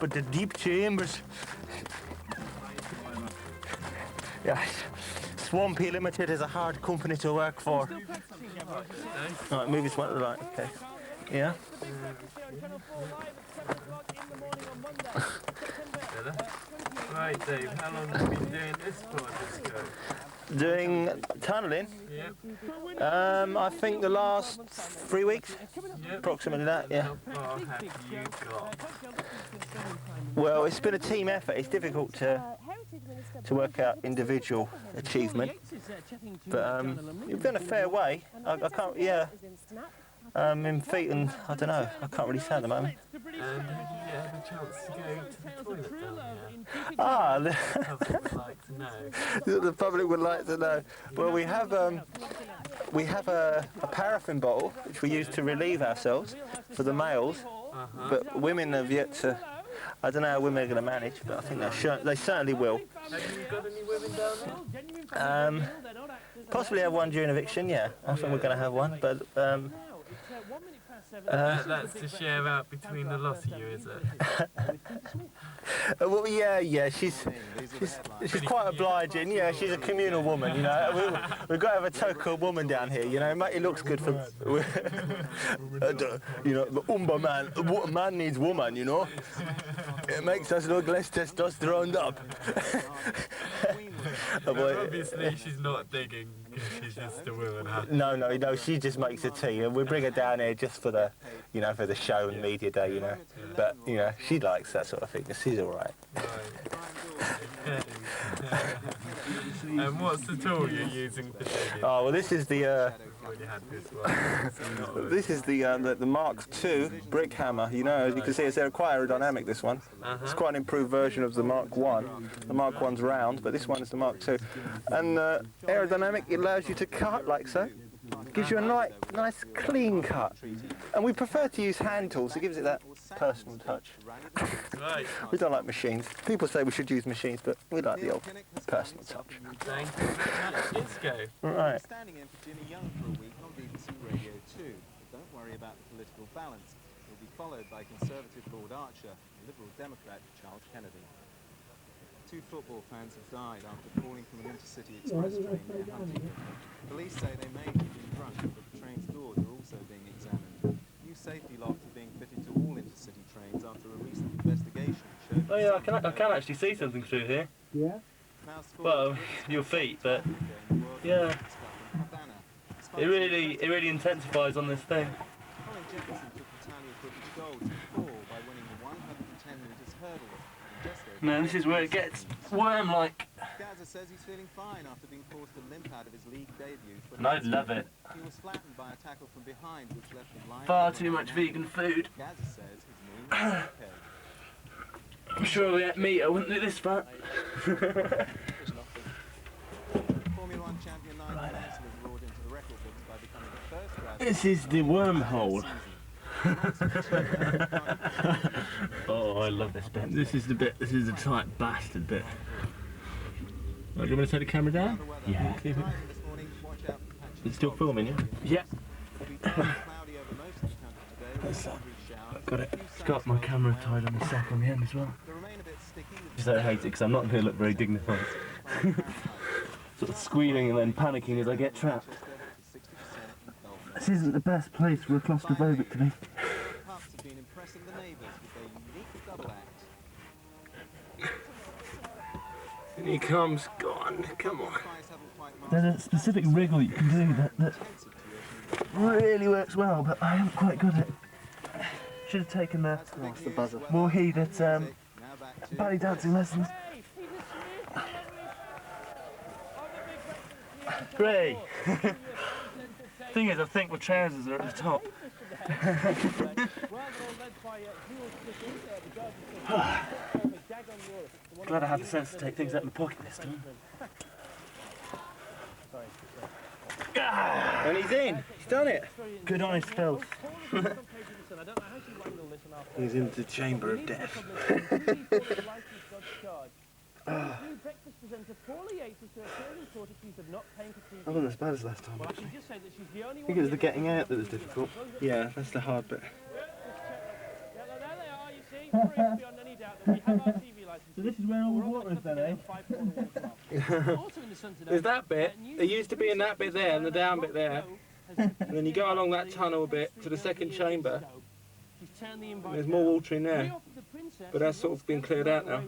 but the deep chambers. Yeah, Swampy Limited is a hard company to work for. Right, move this one to the right, okay. Yeah? Right, Dave, how long have you been doing this for, Disco? Doing tunnelling? Yep. I think the last 3 weeks, approximately that, yeah. How far have you got? Well, it's been a team effort. It's difficult to work out individual achievement, but you've done a fair way. I can't, yeah. In feet and I don't know. I can't really say at the moment. And have you had a chance to go to the toilet down here? Ah, The public would like to know. the public would like to know. Well, we have a paraffin bottle which we use to relieve ourselves for the males, but women have yet to. I don't know how women are going to manage, but I think they certainly will. Have you got any women down there? Possibly have one during eviction. Yeah, I think we're going to have one, but. That's to share out between the lot of you, is it? Well, yeah, she's quite obliging. Yeah, she's a communal woman, you know. We've got to have a token woman down here, you know. It looks good for, you know, the Umba man needs woman, you know. It makes us look less testosterone up. Obviously, she's not digging. She's just a woman. Huh? No, she just makes a tea, and we bring her down here just for the, you know, for the show and media day, you know. But you know, she likes that sort of thing. She's all right. And what's the tool you're using for digging? Oh well, this is the. This is the Mark II brick hammer. You know, as you can see, it's quite aerodynamic. This one. It's quite an improved version of the Mark I. The Mark I's round, but this one is the Mark II. And aerodynamic, it allows you to cut like so. Gives you a nice clean cut. And we prefer to use hand tools. It gives it that personal touch. Right. We don't like machines. People say we should use machines, but we like the old personal touch. Thank you very much, Disco. Right. Standing in for Jimmy Young for a week on BBC Radio 2. But don't worry about the political balance. He'll be followed by Conservative Lord Archer and Liberal Democrat Charles Kennedy. 2 football fans have died after falling from an intercity express train near Huntingdon. Police say they may have been drunk, but the train's doors are also being examined. New safety locks are being fitted to all intercity trains after a recent investigation showed... Oh yeah, I can actually see something through here. Yeah? Well, your feet, but yeah, it really intensifies on this thing. Colin Jefferson took Italian footage gold to the floor by winning the 110 metres hurdle. No, this is where it gets worm-like. Gaza says he's feeling fine after being forced to limp out of his league debut. And I love it. He was flattened by a tackle from behind, which left him lying. Far too much vegan food. Gaza says his knee is okay. I'm sure we ate meat, I wouldn't do this fat. Formula 1 champion Nigel Mansell has roared into the record books by becoming the first driver. This is the wormhole. Oh, I love this bit. This is the tight bastard bit. Oh, do you want me to take the camera down? Yeah. It's still filming, yeah? Yeah. Got it. It's got my camera tied on the sack on the end as well. Just I hate it because I'm not going to look very dignified. Sort of squealing and then panicking as I get trapped. This isn't the best place for a claustrophobic to be. And he comes, go on, come on. There's a specific wriggle you can do that really works well, but I haven't quite got it. Should have taken the more heed at belly dancing lessons. Hooray! Thing is, I think my trousers are at the top. Glad I had the sense to take things out of my pocket this time. And he's in. He's done it. Good honest filth. He's in the chamber of death. I wasn't as bad as last time. I think it was the getting out that was difficult. Yeah, that's the hard bit. There's that bit. It used to be in that bit there and the down bit there. And then you go along that tunnel a bit to the second chamber. And there's more water in there. But that's sort of been cleared out now.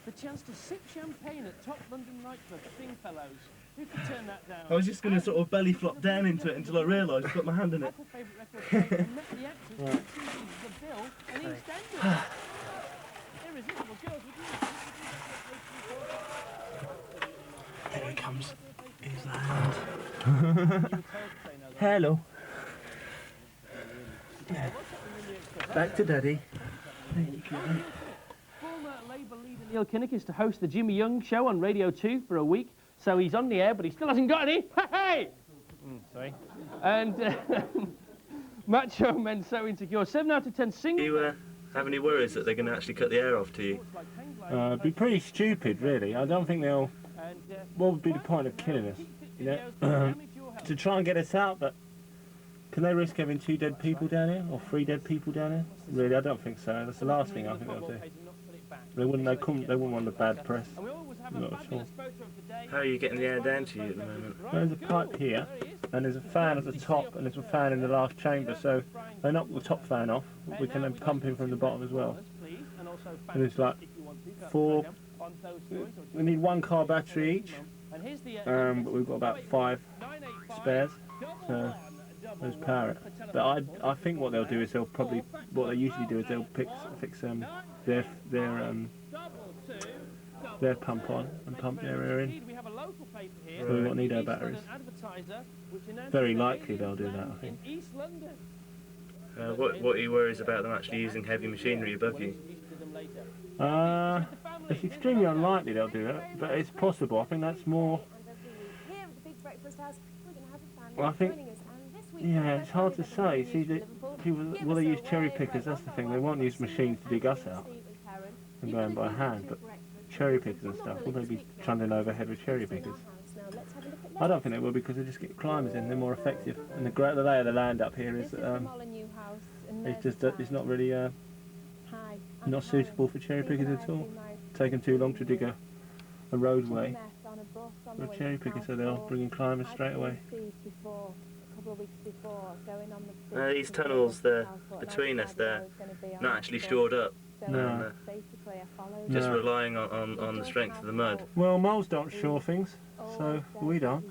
The chance to sip champagne at top London nightclub Stringfellows. Who could turn that down? I was just going to sort of belly flop down into it until I realised I've got my hand in it. There he comes. Here's the hand. Hello. Yeah. Back to Daddy. There you go. Former Labour leader Neil Kinnock is to host the Jimmy Young Show on Radio 2 for a week. So he's on the air, but he still hasn't got any. Hey! Sorry. And Macho Men So Insecure. 7 out of 10 single. Do you have any worries that they're going to actually cut the air off to you? It'd be pretty stupid, really. I don't think they'll... What would be the point of killing us? You know, to try and get us out, but can they risk having 2 dead people down here or 3 dead people down here? Really, I don't think so. That's the last thing I think they'll do. They wouldn't want the bad press. Not at all. How are you getting the air down to you at the moment? There's a pipe here, and there's a fan at the top, and there's a fan in the last chamber. So they knock the top fan off. We can then pump in from the bottom as well. And it's like 4. We need 1 car battery each, but we've got about 5 spares. So there's power. But I think what they'll do is what they usually do is they'll fix their pump on and pump their air in. So we won't need our batteries. Very likely they'll do that, I think. What are you worries about them actually using heavy machinery above you? It's extremely unlikely they'll do that, but it's possible. I think that's more... Well, I think... Yeah, it's hard to say. See, will they use cherry pickers? That's the thing. They won't use machines to dig us out and go in by hand, but cherry pickers and stuff, will they be trundling overhead with cherry pickers? I don't think they will, because they just get climbers in. They're more effective. And the lay of the land up here is it's not really not suitable for cherry pickers at all. Take them too long to dig a roadway for a cherry picker, so they'll bring in climbers straight away. These tunnels there between us, they're not actually shored up. No. Just relying on the strength of the mud. Well, moles don't shore things, so we don't.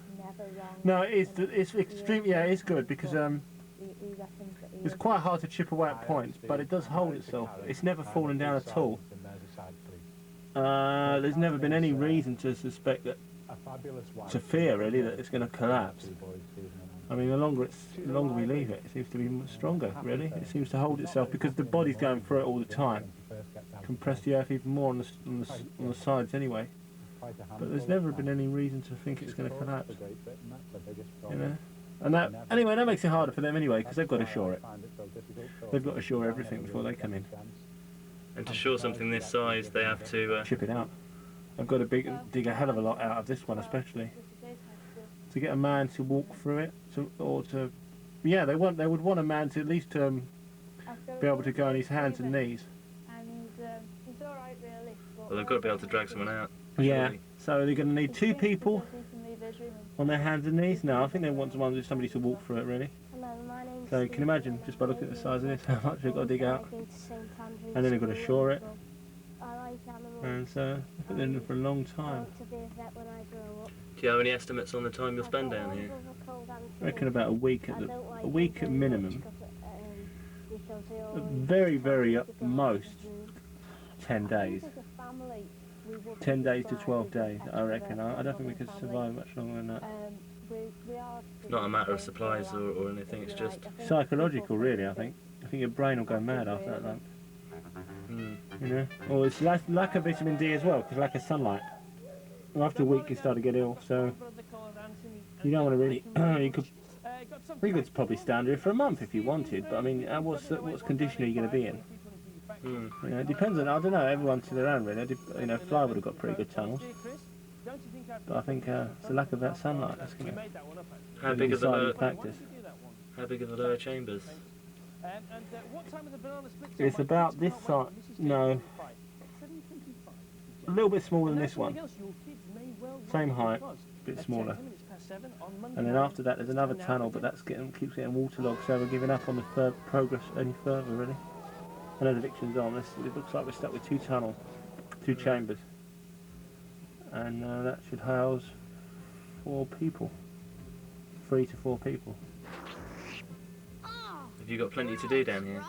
No, it's extreme. Yeah, it's good because it's quite hard to chip away at points, but it does hold itself. It's never fallen down at all. There's never been any reason to suspect to fear really that it's going to collapse. I mean, the longer we leave it, it seems to be stronger. Really, it seems to hold itself because the body's going through it all the time. Compress the earth even more on the sides anyway. But there's never been any reason to think it's going to collapse. You know, and that makes it harder for them anyway, because they've got to shore it. They've got to shore everything before they come in. And to shore something this size, they have to chip it out. I've got to dig a hell of a lot out of this one, especially to get a man to walk through it, yeah, they would want a man to at least be able to go on his hands and knees. Well, they've got to be able to drag someone out. Yeah, surely. so they're going to need 2 people on their hands and knees. No, I think they want somebody to walk through it, really. So you can imagine, just by looking at the size of this, how much they've got to dig out. And then they've got to shore it. And so, they've been in for a long time. Do you have any estimates on the time you'll spend down here? I reckon about a week at minimum. Very, very at most 10 days. 10 days to 12 days, I reckon. I don't think we could survive much longer than that. It's not a matter of supplies or anything, it's just... psychological, really, I think. I think your brain will go mad after that lump. You know? Or it's lack of vitamin D as well, because lack of sunlight. After a week you start to get ill, so you don't want to really... you could probably stand here for a month if you wanted, but I mean, what's condition are you going to be in? You know, it depends on, I don't know, everyone to their own really. You know, Fly would have got pretty good tunnels. But I think it's the lack of that sunlight that's going to How big are the practice. How big are the lower chambers? It's about this size. No. a little bit smaller than this one. Same height, a bit smaller. And then after that, there's another tunnel, but that's keeps getting waterlogged, so we're giving up on the progress any further, really. I know the eviction's on. It looks like we're stuck with 2 tunnels, 2 chambers, and that should house 4 people, 3 to 4 people. Have you got plenty to do down here?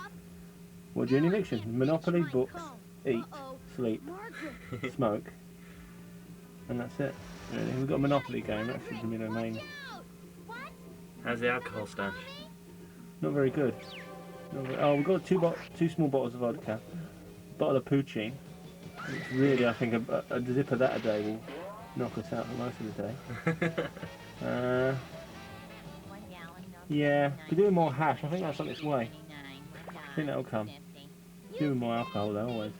What do you in eviction? Monopoly, books, eat, sleep, smoke, and that's it. Really. We've got a Monopoly game. That should be the main. How's the alcohol stash? Not very good. Oh, we've got 2 small bottles of vodka, a bottle of poutine. Which really, I think a zip of that a day will knock us out for most of the day. Yeah, we're doing more hash. I think that's on its way. I think that'll come. Doing more alcohol though, always.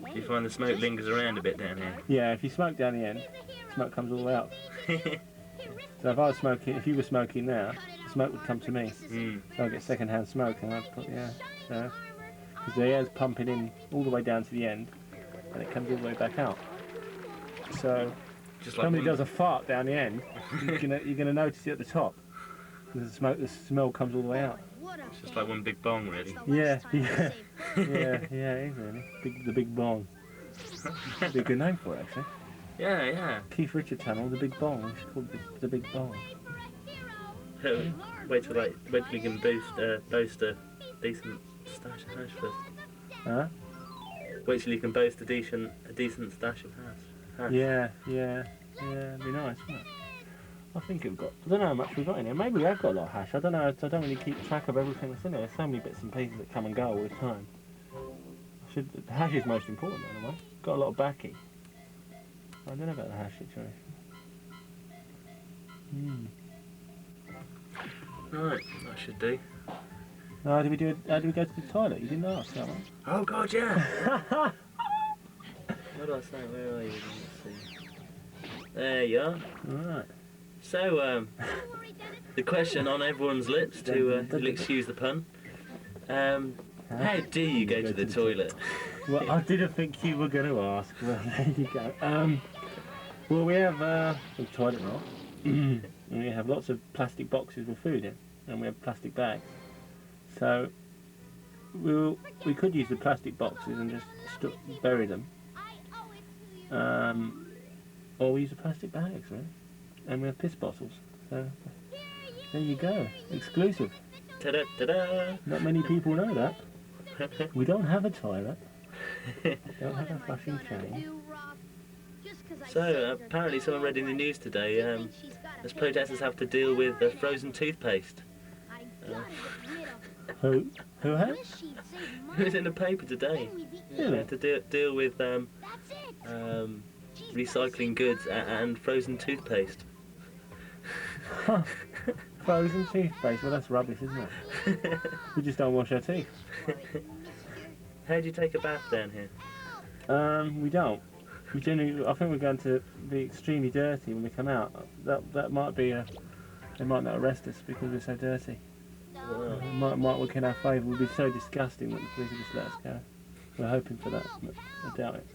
Do you find the smoke lingers around a bit down here? Yeah, if you smoke down the end, smoke comes all the way out. So if I was smoking, if you were smoking now, the smoke would come to me. So I get second-hand smoke, and I'd put so because the air's pumping in all the way down to the end, and it comes all the way back out. So if somebody does a fart down the end, you're gonna notice it at the top because the smell comes all the way out. It's just like one big bong, really. Yeah, it is really. The big bong. That'd be a good name for it, actually. Yeah. Keith Richard Tunnel, the Big Bong. We should call it the Big Bong. Wait till you can boast a decent stash of hash first. Huh? Wait till you can boast a decent stash of hash. Yeah, it'd be nice, wouldn't it? I think we've got. I don't know how much we've got in here. Maybe we have got a lot of hash. I don't know. I don't really keep track of everything that's in there. There's so many bits and pieces that come and go all the time. The hash is most important, anyway. Got a lot of baccy. I don't know about the hash situation. Right, that should do. How did we go to the toilet? You didn't ask that one. Oh God, yeah. What did I say? Where are you? Let's see. There you are. Right. So, the question on everyone's lips, to you'll excuse the pun. How do you go to the toilet? Well, I didn't think you were going to ask. Well, there you go. Well, we have a toilet roll. And we have lots of plastic boxes with food in, and we have plastic bags. So we could use the plastic boxes and just bury them, or we use the plastic bags, really. And we have piss bottles. So there you go, exclusive. Ta-da, ta-da. Not many people know that. We don't have a toilet. Don't have a flushing chain. So apparently, someone read in the news today. As protesters have to deal with frozen toothpaste. Who has? It was in the paper today. Really? They have to deal with recycling goods and frozen toothpaste. Frozen toothpaste? Well, that's rubbish, isn't it? We just don't wash our teeth. How do you take a bath down here? We don't. We generally, I think we're going to be extremely dirty when we come out. That might be they might not arrest us because we're so dirty. Wow. It might work in our favour. We'd be so disgusting that the police would just let us go. We're hoping for that, but I doubt it.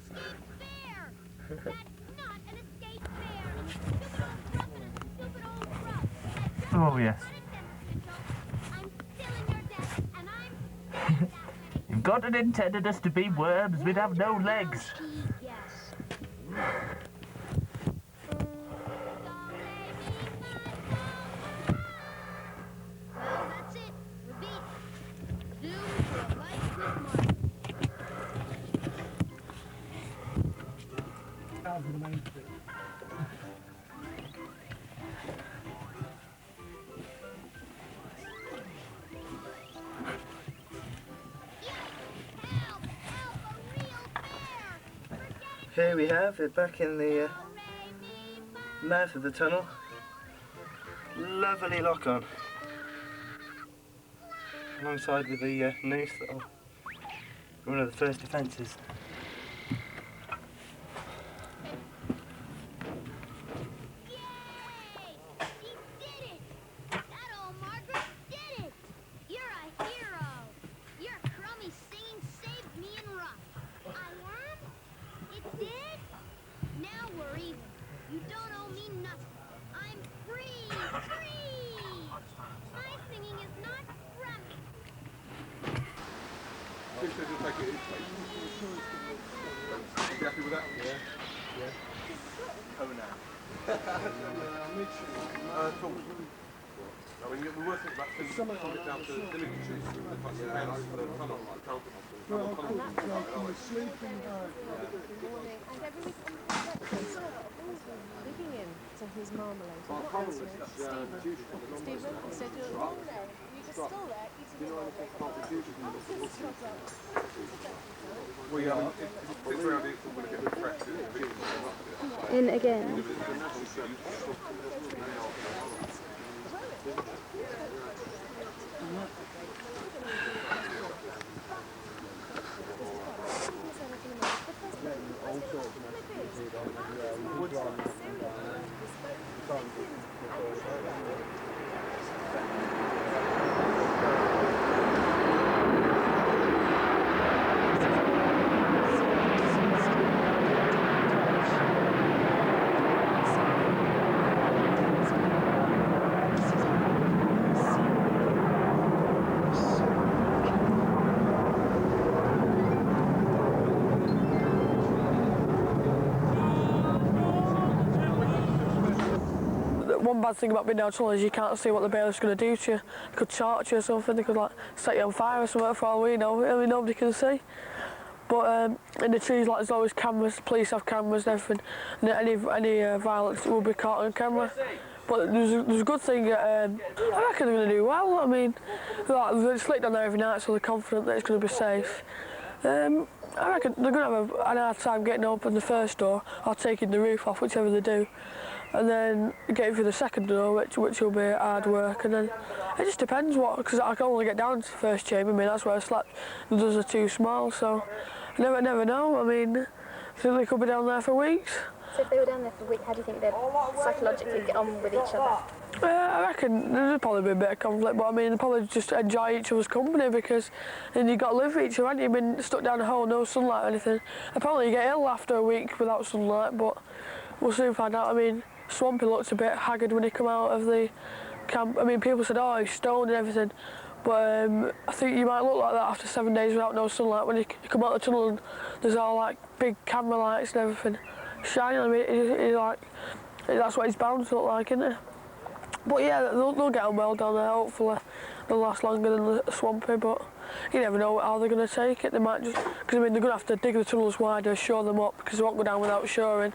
Oh yes. You've got and intended us to be worms. We'd have no legs. Here we have it back in the mouth of the tunnel. Lovely lock on. Alongside with the noose that'll one of the first defences. says he'll take it in place. You happy with that? Yeah. Oh, no. I mean, the worst thing about things is it down to the ligatures, the fucking bands for the tunnel, like tunnel. Sleeping bag. And every week digging into his marmalade. Stephen, I said, you're all there. You just still there eating your Well, yeah, it's around here, we're going to get refreshed. In again. One bad thing about being down tunnel is you can't see what the bailiff's going to do to you. They could charge you or something, they could like set you on fire or something for all we know. I mean, nobody can see. But in the trees, like, there's always cameras, police have cameras and everything, and any violence will be caught on camera. But there's a good thing, I reckon they're going to do well. I mean, like, they sleep down there every night, so they're confident that it's going to be safe. I reckon they're going to have an hard time getting open the first door or taking the roof off, whichever they do. And then getting through the second door, which will be hard work. And then it just depends what, because I can only get down to the first chamber. I mean, that's where I slept. The doors are too small, so I never know. I mean, I think they could be down there for weeks. So if they were down there for weeks, how do you think they'd psychologically get on with each other? I reckon there'd probably be a bit of conflict, but I mean, they'd probably just enjoy each other's company, because then you've got to live with each other, haven't you? Been stuck down a hole, no sunlight or anything. Apparently you get ill after a week without sunlight, but we'll soon find out. I mean, Swampy looked a bit haggard when he came out of the camp. I mean, people said, oh, he's stoned and everything, but I think you might look like that after 7 days without no sunlight. When you come out of the tunnel and there's all like big camera lights and everything shining. I mean, he's like, that's what he's bound to look like, isn't it? But yeah, they'll get on well down there. Hopefully they'll last longer than the Swampy, but you never know how they're going to take it. They might just, because I mean, they're going to have to dig the tunnels wider, shore them up, because they won't go down without shoring.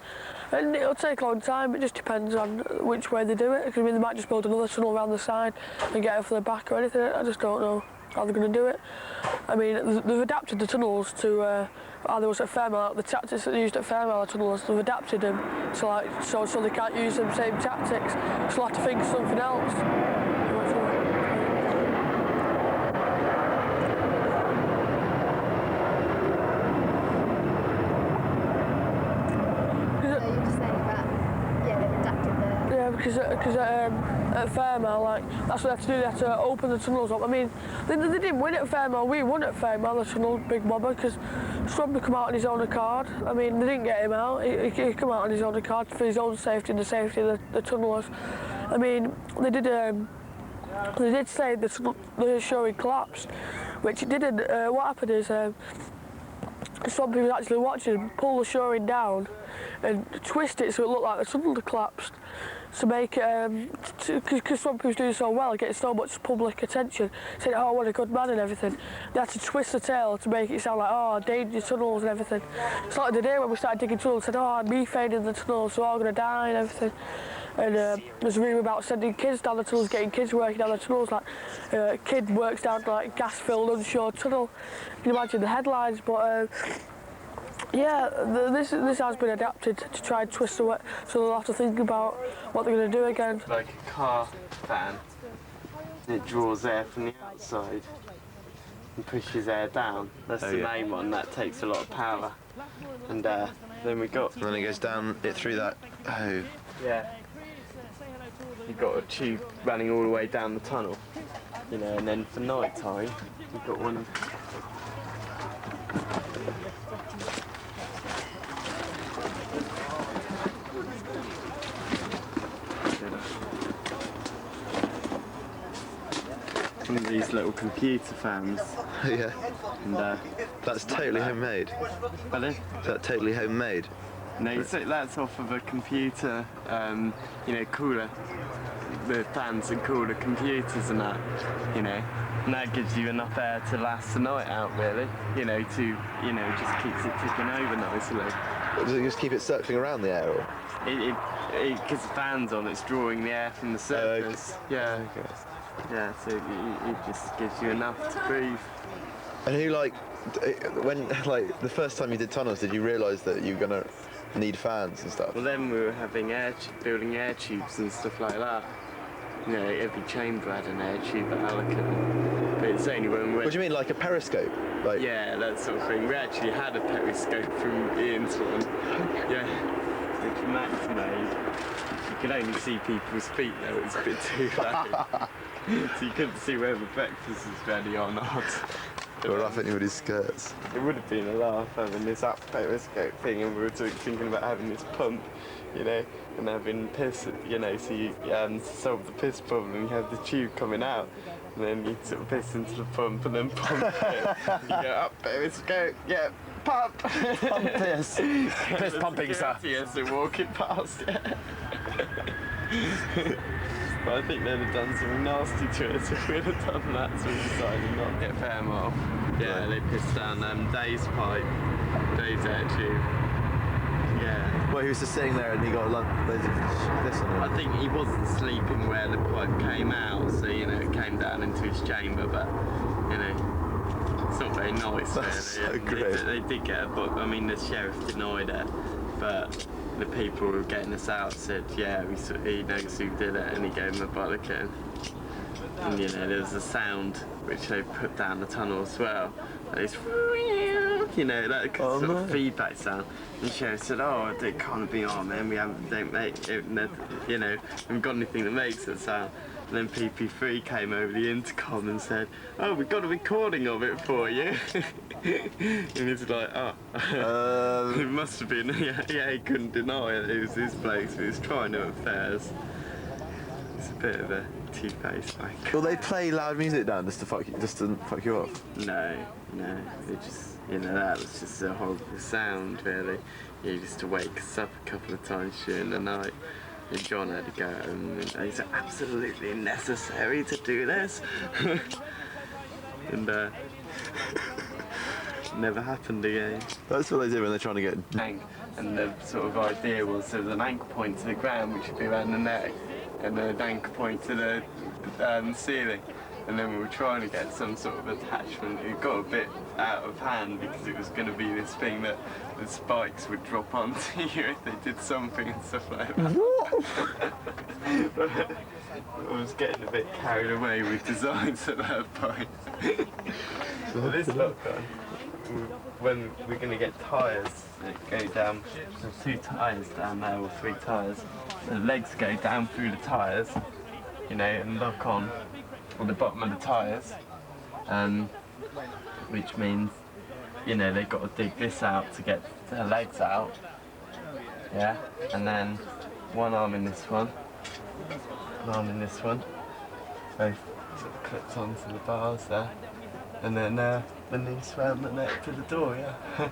And it'll take a long time. It just depends on which way they do it. Because I mean, they might just build another tunnel around the side and get it for the back or anything. I just don't know how they're going to do it. I mean, they've adapted the tunnels to how there was at Fairmile, the tactics that they used at Fairmile tunnels. They've adapted them to like so they can't use them same tactics. So they'll have to think of something else. Because at Fairmile, like, that's what they had to do. They had to open the tunnels up. I mean, they didn't win at Fairmile. We won at Fairmile, the tunnel, Big Bobber, because Swampy come out on his own accord. I mean, they didn't get him out. He came out on his own accord for his own safety and the safety of the tunnellers. I mean, they did say the shoring collapsed, which it didn't. What happened is Swampy was actually watching, pull the shoring down and twist it so it looked like the tunnel had collapsed. To make it, because Swampy was doing so well, getting so much public attention, saying, oh, what a good man and everything. They had to twist the tail to make it sound like, oh, dangerous tunnels and everything. It's like the day when we started digging tunnels, said, oh, methane in the tunnels, so we're all going to die and everything. And there's a rumour about sending kids down the tunnels, getting kids working down the tunnels, like kid works down like gas-filled onshore tunnel. You can imagine the headlines, but yeah, this has been adapted to try and twist away, so they'll have to think about what they're going to do again. Like a car fan, it draws air from the outside and pushes air down. That's the main one, that takes a lot of power. And then we got... And then it goes down it through that hole. Yeah. You've got a tube running all the way down the tunnel, you know, and then for night time, you've got one... these little computer fans. Yeah. And That's totally homemade. Pardon? Is that totally homemade? No, so that's off of a computer, you know, cooler. The fans are cooler computers and that, you know. And that gives you enough air to last the night out, really. You know, to, you know, just keeps it ticking over nicely. Does it just keep it circling around the air? Or? Because the fan's on, it's drawing the air from the surface. Yeah. Okay. Yeah, so it just gives you enough to breathe. And who, like, when, like, the first time you did tunnels, did you realise that you were going to need fans and stuff? Well, then we were having building air tubes and stuff like that. You know, every chamber had an air tube at Alicant. But it's only when we went... What do you mean, like a periscope? Like... Yeah, that sort of thing. We actually had a periscope from Ian's one. Yeah, which Max made. You could only see people's feet though, it was a bit too low. So you couldn't see whether breakfast was ready or not. Or off anybody's skirts. It would have been a laugh having this up periscope thing, and we were thinking about having this pump, you know, and having piss, you know, so you to solve the piss problem, you have the tube coming out, and then you sort of piss into the pump and then pump it. You go up periscope, yeah, pump! Pump piss. Piss pumping, sir. Yes, they're walking past, yeah. But I think they'd have done something nasty to us if we'd have done that, so we decided not to get Fairmont. Yeah, they pissed down Dave's pipe, Dave's air tube. Yeah. Well, he was just sitting there and he got loads of this on him. I think he wasn't sleeping where the pipe came out, so, you know, it came down into his chamber, but, you know, it's not very nice. That's really. So great. They did get a book, I mean, the sheriff denied it, but the people who were getting us out said, yeah, he knows who did it, and he gave him a bollocking. And, you know, there was a sound which they put down the tunnel as well. It's, you know, that sort of feedback sound. And the sheriff said, oh, it can't be on, man, don't make it, you know, we haven't got anything that makes it sound. And then PP3 came over the intercom and said, oh, we've got a recording of it for you. And he's like, oh. It must have been, yeah, he couldn't deny it. It was his place, he was trying to affairs. It's a bit of a two-faced wank. Will they play loud music down just to fuck you off? No, they just, you know, that was just a horrible sound, really. He used to wake us up a couple of times during the night. And John had to go home, and he said, absolutely necessary to do this. And never happened again. That's what they do when they're trying to get... And the sort of idea was there was an anchor point to the ground, which would be around the neck, and an anchor point to the ceiling. And then we were trying to get some sort of attachment. It got a bit out of hand because it was going to be this thing that the spikes would drop onto you if they did something and stuff like that. I was getting a bit carried away with designs at that point. But this lock-on, when we're going to get tyres that go down, there's 2 tyres down there, or 3 tyres. The legs go down through the tyres, you know, and lock on the bottom of the tyres, which means, you know, they've got to dig this out to get their legs out, yeah, and then one arm in this one, an arm in this one, both sort of clipped onto the bars there, and then the noose round the neck to the door, yeah.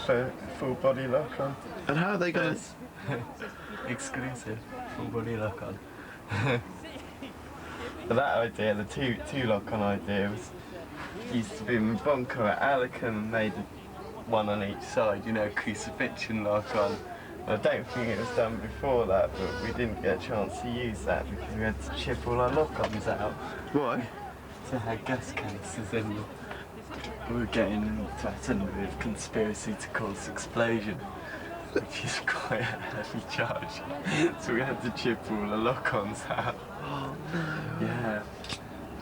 So full body lock on. And how are they going to... Exclusive, full body lock on. But that idea, the two lock-on idea, used to be in the bunker at Alicant and made one on each side, you know, crucifixion lock-on. I don't think it was done before that, but we didn't get a chance to use that because we had to chip all our lock-ons out. Why? To have gas canisters in them. We were getting threatened with conspiracy to cause explosion, which is quite a heavy charge. So we had to chip all the lock-ons out. Oh no. Yeah.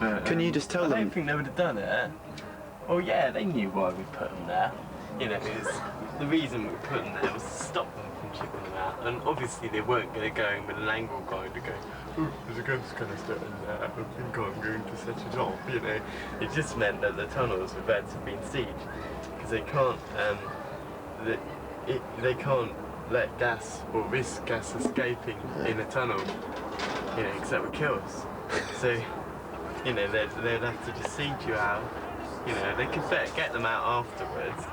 But, can you just tell them? I don't think they would have done it. Well, yeah, they knew why we put them there. You know, the reason we put them there was to stop them from chipping them out. And obviously they weren't going to go in with an angle guide to go, oh, there's a gas canister in there, I think I'm going to set it off, you know. It just meant that the tunnels were about to be sieged. Because they can't, they can't let gas or risk gas escaping in a tunnel, you know, because that would kill us. So you know, they'd have to just seed you out. You know, they could get them out afterwards.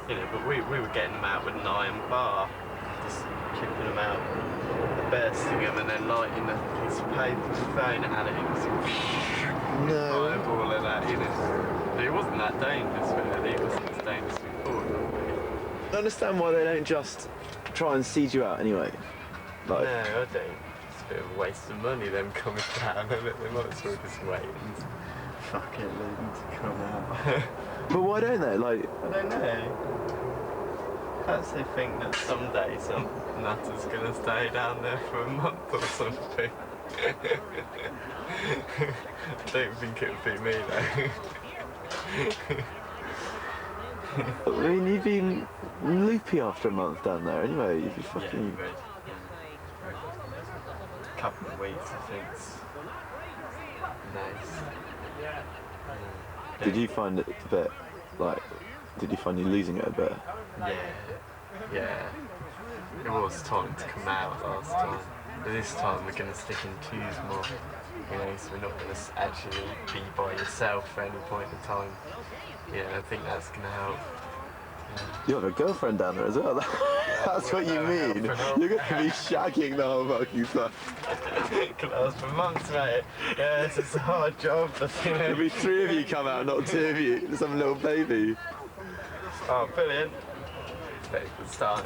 You know, but we were getting them out with an iron bar, just chipping them out, bursting them, and then lighting a piece of paper, throwing it at it. It was fireball and that, you know. It wasn't that dangerous, really. It wasn't as dangerous as we thought. I don't understand why they don't just try and seed you out anyway. Like, no, I don't. It's a bit of a waste of money, them coming down, and they might as well just wait and fucking let them to come out. but why don't they? Like, I don't know. Perhaps they think that someday some nutter's gonna stay down there for a month or something. I don't think it would be me though. I mean, you've been loopy after a month down there anyway. You'd be fucking. Yeah, a couple of weeks, I think. Nice. Did you find it a bit like? Did you find you losing it a bit? Yeah. It was time to come out last time. But this time we're going to stick in twos more. You know, so we're not going to actually be by yourself for any point in time. Yeah, I think that's going to help. You have a girlfriend down there as well. That's what you mean. You're going to be shagging the whole fucking time. Could last for months, mate. Yeah, it's a hard job. There'll be 3 of you come out, not 2 of you. Some little baby. Oh, brilliant. Very good start.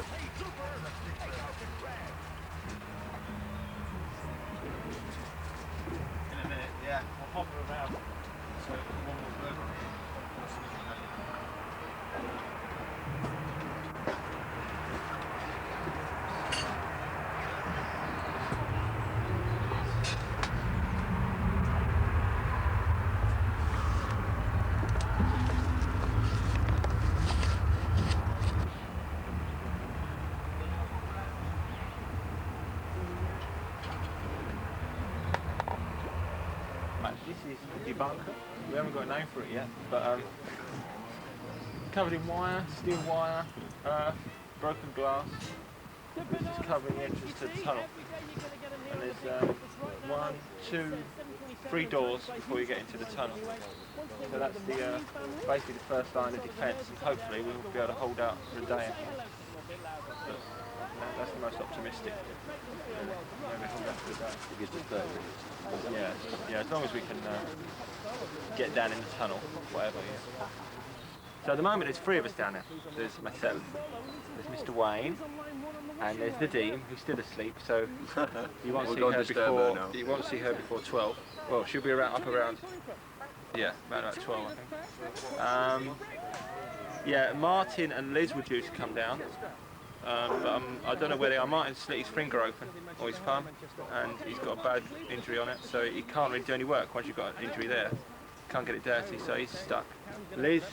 In a minute, yeah. I'll pop her around. So, one more bird. This is the debunker. We haven't got a name for it yet, but covered in wire, steel wire, broken glass. This is covering the entrance to the tunnel. And there's 1, 2, 3 doors before you get into the tunnel. So that's the basically the first line of defence, and hopefully we'll be able to hold out for a day. That's the most optimistic. Yeah, as long as we can get down in the tunnel, whatever. Yeah. So at the moment there's 3 of us down there. There's myself, there's Mr. Wayne, and there's Nadeem, who's still asleep. So you won't see her before. You won't see her before 12. Well, she'll be up around. Yeah, about 12, I think. Yeah, Martin and Liz were due to come down. But I don't know where they are. Martin slit his finger open, or his thumb, and he's got a bad injury on it, so he can't really do any work once you've got an injury there. Can't get it dirty, so he's stuck. Liz,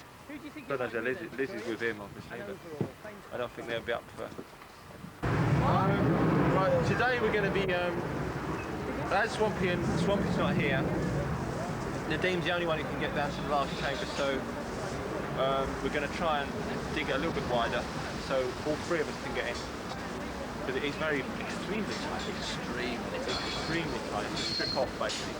Liz is with him, obviously, but I don't think they'll be up for. Right, today we're going to be, as Swampy's not here, Nadeem's the only one who can get down to the last chamber, so we're going to try and dig it a little bit wider, so all 3 of us can get in. Because it is extremely tight. Extremely tight. It's a strip off, basically.